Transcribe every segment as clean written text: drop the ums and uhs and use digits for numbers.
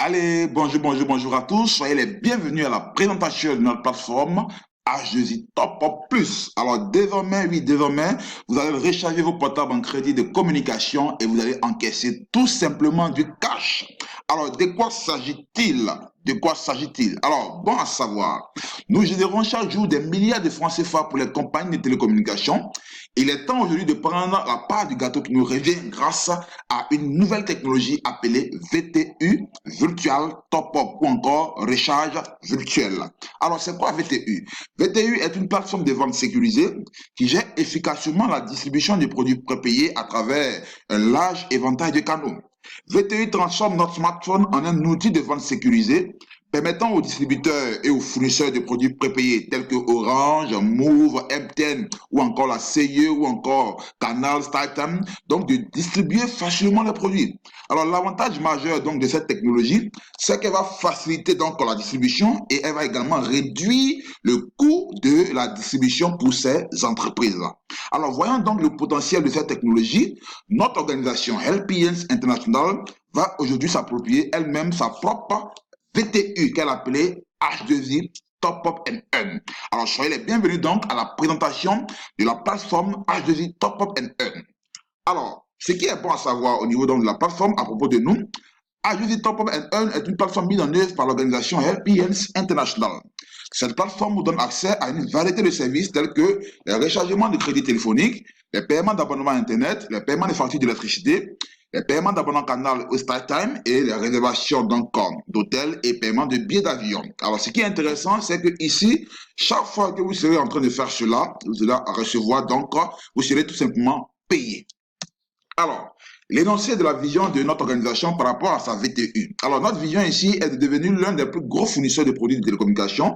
Allez, bonjour à tous. Soyez les bienvenus à la présentation de notre plateforme H2I Top Up Plus. Alors désormais, oui, désormais, vous allez recharger vos portables en crédit de communication et vous allez encaisser tout simplement du cash. Alors, de quoi s'agit-il? De quoi s'agit-il? Alors, bon à savoir, nous générons chaque jour des milliards de francs CFA pour les compagnies de télécommunications. Il est temps aujourd'hui de prendre la part du gâteau qui nous revient grâce à une nouvelle technologie appelée VTU, Virtual Top Up, ou encore recharge virtuel. Alors, c'est quoi VTU? VTU est une plateforme de vente sécurisée qui gère efficacement la distribution des produits prépayés à travers un large éventail de canaux. VTU transforme notre smartphone en un outil de vente sécurisé permettant aux distributeurs et aux fournisseurs de produits prépayés tels que Orange, Move, MTN ou encore la CIE ou encore Canal, StarTime, donc de distribuer facilement les produits. Alors l'avantage majeur donc de cette technologie, c'est qu'elle va faciliter donc la distribution et elle va également réduire le coût de la distribution pour ces entreprises. Alors voyons donc le potentiel de cette technologie. Notre organisation Help International va aujourd'hui s'approprier elle-même sa propre VTU qu'elle appelait H2I Top Up Earn. Alors, soyez les bienvenus donc à la présentation de la plateforme H2I Top Up Earn. Alors, ce qui est bon à savoir au niveau donc de la plateforme à propos de nous, H2I Top Up Earn est une plateforme mise en œuvre par l'organisation Help International. Cette plateforme vous donne accès à une variété de services tels que le rechargement de crédits téléphoniques, les paiements d'abonnement Internet, les paiements des factures d'électricité, les paiements d'abonnement canal au StarTime et les réservations d'hôtels et paiements de billets d'avion. Alors, ce qui est intéressant, c'est que ici, chaque fois que vous serez en train de faire cela, vous allez recevoir donc, vous serez tout simplement payé. Alors, l'énoncé de la vision de notre organisation par rapport à sa VTU. Alors, notre vision ici est de devenir l'un des plus gros fournisseurs de produits de télécommunications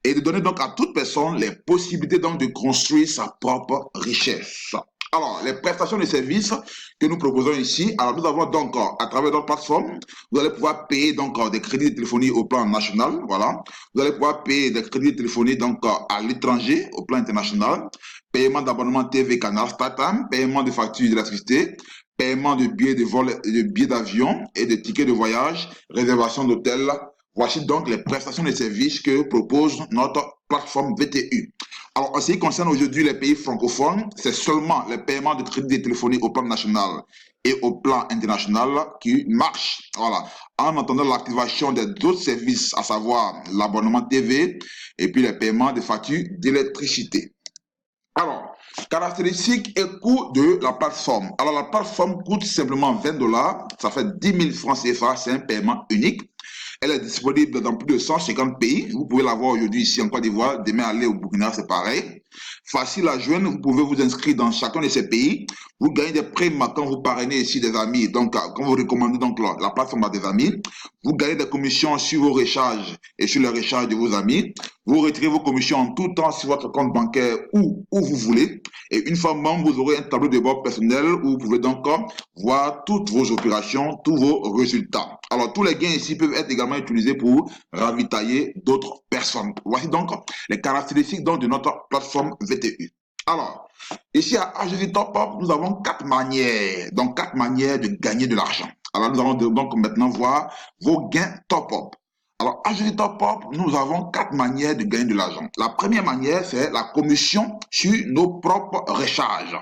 et de donner donc à toute personne les possibilités donc de construire sa propre richesse. Alors, les prestations de services que nous proposons ici, alors nous avons donc à travers notre plateforme, vous allez pouvoir payer donc des crédits de téléphonie au plan national, voilà. Vous allez pouvoir payer des crédits de téléphonie donc à l'étranger, au plan international, paiement d'abonnement TV Canal StarTime, paiement de factures d'électricité, paiement de billets de vol, de billets d'avion et de tickets de voyage, réservation d'hôtel. Voici donc les prestations de services que propose notre plateforme VTU. Alors, en ce qui concerne aujourd'hui les pays francophones, c'est seulement les paiements de crédit de téléphonie au plan national et au plan international qui marchent. Voilà. En attendant l'activation des autres services, à savoir l'abonnement TV et puis les paiements de factures d'électricité. Alors, caractéristiques et coûts de la plateforme. Alors, la plateforme coûte simplement 20 dollars, ça fait 10 000 francs CFA, c'est un paiement unique. Elle est disponible dans plus de 150 pays. Vous pouvez la voir aujourd'hui ici en Côte d'Ivoire, demain aller au Burkina, c'est pareil. Facile à joindre, vous pouvez vous inscrire dans chacun de ces pays. Vous gagnez des primes quand vous parrainez ici des amis, donc quand vous recommandez donc la plateforme à des amis. Vous gagnez des commissions sur vos recharges et sur les recharges de vos amis. Vous retirez vos commissions en tout temps sur votre compte bancaire ou où vous voulez. Et une fois membre, vous aurez un tableau de bord personnel où vous pouvez donc voir toutes vos opérations, tous vos résultats. Alors, tous les gains ici peuvent être également utilisés pour ravitailler d'autres personnes. Voici donc les caractéristiques donc, de notre plateforme VTU. Alors, ici à HG Top Up, nous avons quatre manières de gagner de l'argent. Alors, nous allons donc maintenant voir vos gains Top Up. Alors, à Julie Top Up, nous avons quatre manières de gagner de l'argent. La première manière, c'est la commission sur nos propres recharges.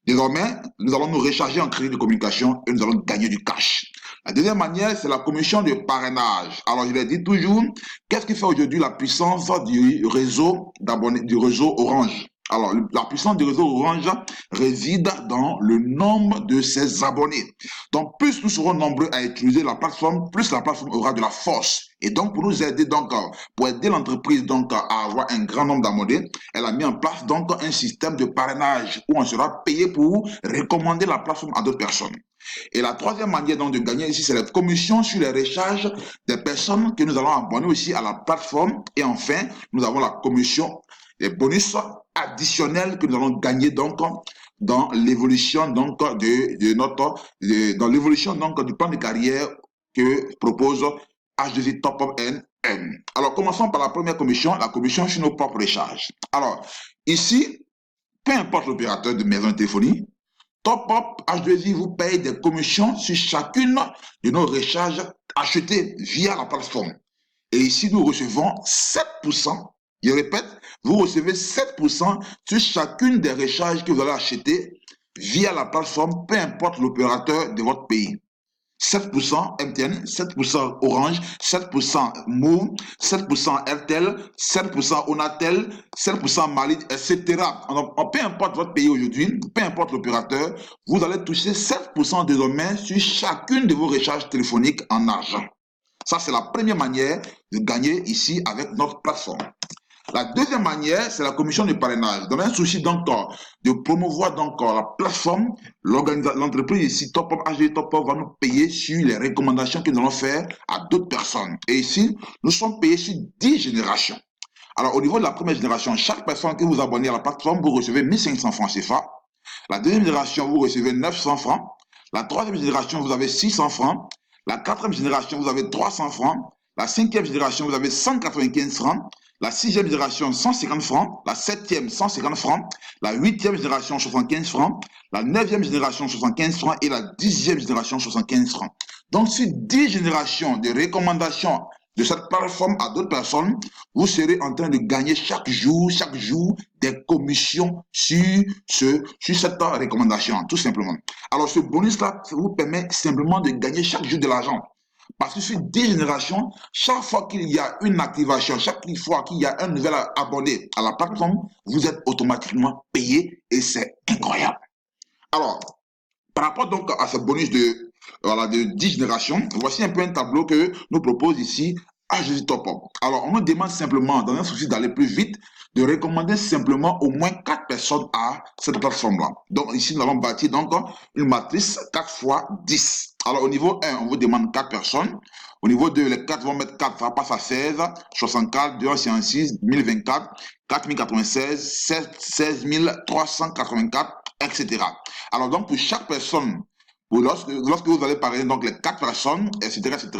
Désormais, nous allons nous recharger en crédit de communication et nous allons gagner du cash. La deuxième manière, c'est la commission de parrainage. Alors, je l'ai dit toujours, qu'est-ce qui fait aujourd'hui la puissance du réseau d'abonnés, du réseau Orange? Alors, la puissance du réseau Orange réside dans le nombre de ses abonnés. Donc, plus nous serons nombreux à utiliser la plateforme, plus la plateforme aura de la force. Et donc, pour nous aider, donc, pour aider l'entreprise donc, à avoir un grand nombre d'abonnés, elle a mis en place donc un système de parrainage où on sera payé pour recommander la plateforme à d'autres personnes. Et la troisième manière donc de gagner ici, c'est la commission sur les recharges des personnes que nous allons abonner aussi à la plateforme. Et enfin, nous avons la commission, les bonus additionnels que nous allons gagner donc dans l'évolution donc dans l'évolution donc du plan de carrière que propose H2I Top Up N. Alors, commençons par la première commission, la commission sur nos propres recharges. Alors, ici, peu importe l'opérateur de maison de téléphonie, Top Up H2I vous paye des commissions sur chacune de nos recharges acheter via la plateforme. Et ici, nous recevons 7%. Je répète, vous recevez 7% sur chacune des recharges que vous allez acheter via la plateforme, peu importe l'opérateur de votre pays. 7% MTN, 7% Orange, 7% Move, 7% Airtel, 7% Onatel, 7% Mali, etc. Peu importe votre pays aujourd'hui, peu importe l'opérateur, vous allez toucher 7% désormais sur chacune de vos recharges téléphoniques en argent. Ça, c'est la première manière de gagner ici avec notre plateforme. La deuxième manière, c'est la commission de parrainage. Dans un souci donc de promouvoir donc la plateforme, l'entreprise ici, TopUp, AG TopUp, va nous payer sur les recommandations que nous allons faire à d'autres personnes. Et ici, nous sommes payés sur 10 générations. Alors, au niveau de la première génération, chaque personne que vous abonnez à la plateforme, vous recevez 1500 francs CFA. La deuxième génération, vous recevez 900 francs. La troisième génération, vous avez 600 francs. La quatrième génération, vous avez 300 francs. La cinquième génération, vous avez 195 francs. La sixième génération, 150 francs. La septième, 150 francs. La huitième génération, 75 francs. La neuvième génération, 75 francs. Et la 10e génération, 75 francs. Donc, sur 10 générations de recommandations de cette plateforme à d'autres personnes, vous serez en train de gagner chaque jour des commissions sur cette recommandation, tout simplement. Alors, ce bonus-là vous permet simplement de gagner chaque jour de l'argent. Parce que sur 10 générations, chaque fois qu'il y a une activation, chaque fois qu'il y a un nouvel abonné à la plateforme, vous êtes automatiquement payé et c'est incroyable. Alors, par rapport donc à ce bonus de 10 générations, voici un peu un tableau que nous propose ici AG TopUp. Alors, on nous demande simplement, dans un souci d'aller plus vite, de recommander simplement au moins 4 personnes à cette plateforme-là. Donc, ici, nous avons bâti donc une matrice 4 fois 10. Alors, au niveau 1, on vous demande 4 personnes. Au niveau 2, les 4 vont mettre 4, ça passe à 16, 64, 256, 1024, 4096, 16 384, etc. Alors, donc, pour chaque personne, lorsque vous allez parrainer donc les 4 personnes, etc., etc.,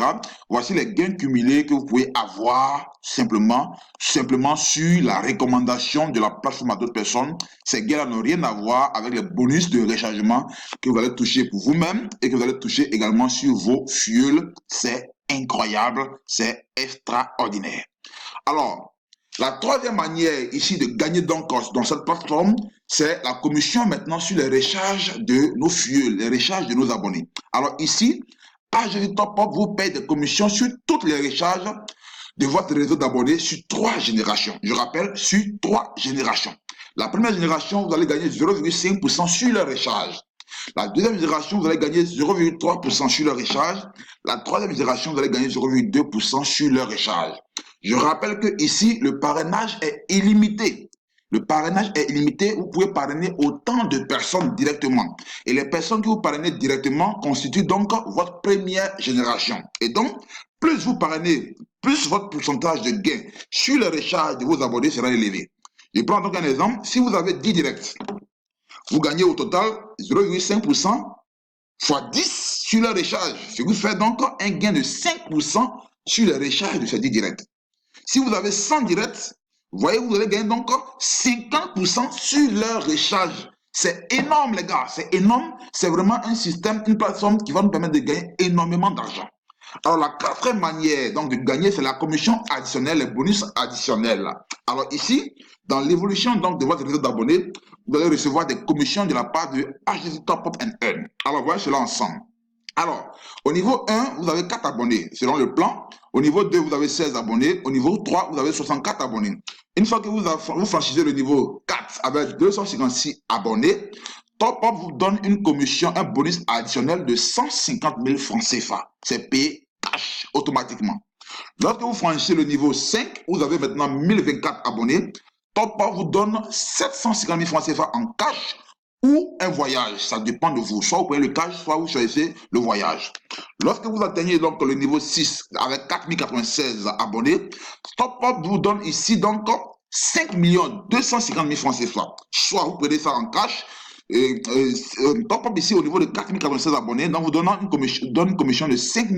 voici les gains cumulés que vous pouvez avoir simplement sur la recommandation de la plateforme à d'autres personnes. Ces gains n'ont rien à voir avec les bonus de rechargement que vous allez toucher pour vous-même et que vous allez toucher également sur vos fuels. C'est incroyable, c'est extraordinaire. Alors, la troisième manière ici de gagner donc dans cette plateforme, c'est la commission maintenant sur les recharges de nos fuels, les recharges de nos abonnés. Alors ici, AG TopUp vous paye des commissions sur toutes les recharges de votre réseau d'abonnés sur 3 générations. Je rappelle, sur 3 générations. La première génération, vous allez gagner 0,5% sur les recharges. La deuxième génération, vous allez gagner 0,3% sur le recharge. La troisième génération, vous allez gagner 0,2% sur le recharge. Je rappelle que ici, le parrainage est illimité. Le parrainage est illimité, vous pouvez parrainer autant de personnes directement. Et les personnes que vous parrainez directement constituent donc votre première génération. Et donc, plus vous parrainez, plus votre pourcentage de gain sur le recharge de vos abonnés sera élevé. Je prends donc un exemple. Si vous avez 10 directs, vous gagnez au total 0,5% fois 10 sur le recharge. Ce qui vous fait donc un gain de 5% sur le recharge de ces 10 directs. Si vous avez 100 directs, vous voyez, vous allez gagner donc 50% sur leur recharge. C'est énorme, les gars, c'est énorme. C'est vraiment un système, une plateforme qui va nous permettre de gagner énormément d'argent. Alors, la quatrième manière donc, de gagner, c'est la commission additionnelle, les bonus additionnels. Alors ici, dans l'évolution donc de votre réseau d'abonnés, vous allez recevoir des commissions de la part de AG TopUp & Earn. Alors, voyez cela ensemble. Alors, au niveau 1, vous avez 4 abonnés selon le plan. Au niveau 2, vous avez 16 abonnés. Au niveau 3, vous avez 64 abonnés. Une fois que vous franchissez le niveau 4 avec 256 abonnés, TopUp vous donne une commission, un bonus additionnel de 150 000 francs CFA. C'est payé cash automatiquement. Lorsque vous franchissez le niveau 5, vous avez maintenant 1024 abonnés. TopUp vous donne 750 000 francs CFA en cash ou un voyage. Ça dépend de vous. Soit vous prenez le cash, soit vous choisissez le voyage. Lorsque vous atteignez donc le niveau 6 avec 4096 abonnés, TopUp vous donne ici donc 5 250 000 francs CFA. Soit vous prenez ça en cash. TopUp ici au niveau de 4096 abonnés, donc vous donne une commission de 5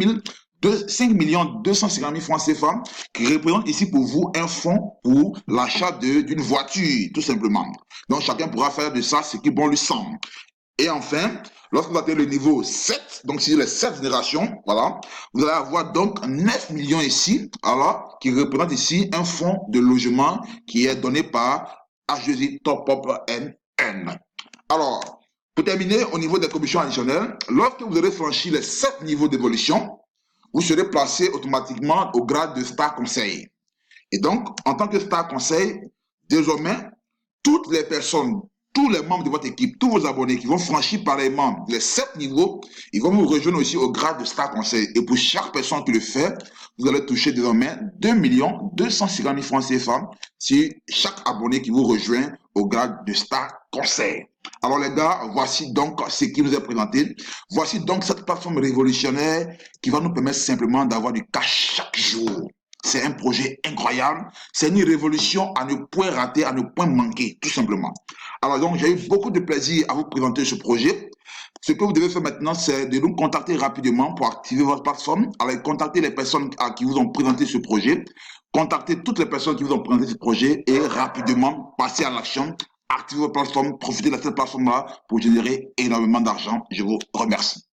250 000 francs CFA qui représente ici pour vous un fonds pour l'achat d'une voiture, tout simplement. Donc chacun pourra faire de ça ce qui bon lui semble. Et enfin, lorsque vous atteignez le niveau 7, donc c'est les 7 générations, voilà, vous allez avoir donc 9 millions ici, alors, qui représente ici un fonds de logement qui est donné par HESI Top Up NN. Alors, pour terminer, au niveau des commissions additionnelles, lorsque vous aurez franchi les 7 niveaux d'évolution, vous serez placé automatiquement au grade de star conseil. Et donc, en tant que star conseil, désormais, toutes les personnes, tous les membres de votre équipe, tous vos abonnés qui vont franchir pareillement les 7 niveaux, ils vont vous rejoindre aussi au grade de star conseil. Et pour chaque personne qui le fait, vous allez toucher désormais 2 250 000 francs CFA sur chaque abonné qui vous rejoint au grade de star conseil. Alors les gars, voici donc ce qui nous est présenté. Voici donc cette plateforme révolutionnaire qui va nous permettre simplement d'avoir du cash chaque jour. C'est un projet incroyable. C'est une révolution à ne point rater, à ne point manquer, tout simplement. Alors donc, j'ai eu beaucoup de plaisir à vous présenter ce projet. Ce que vous devez faire maintenant, c'est de nous contacter rapidement pour activer votre plateforme. Alors, contactez les personnes à qui vous ont présenté ce projet. Contactez toutes les personnes qui vous ont présenté ce projet et rapidement passer à l'action. Activez votre plateforme, profitez de cette plateforme-là pour générer énormément d'argent. Je vous remercie.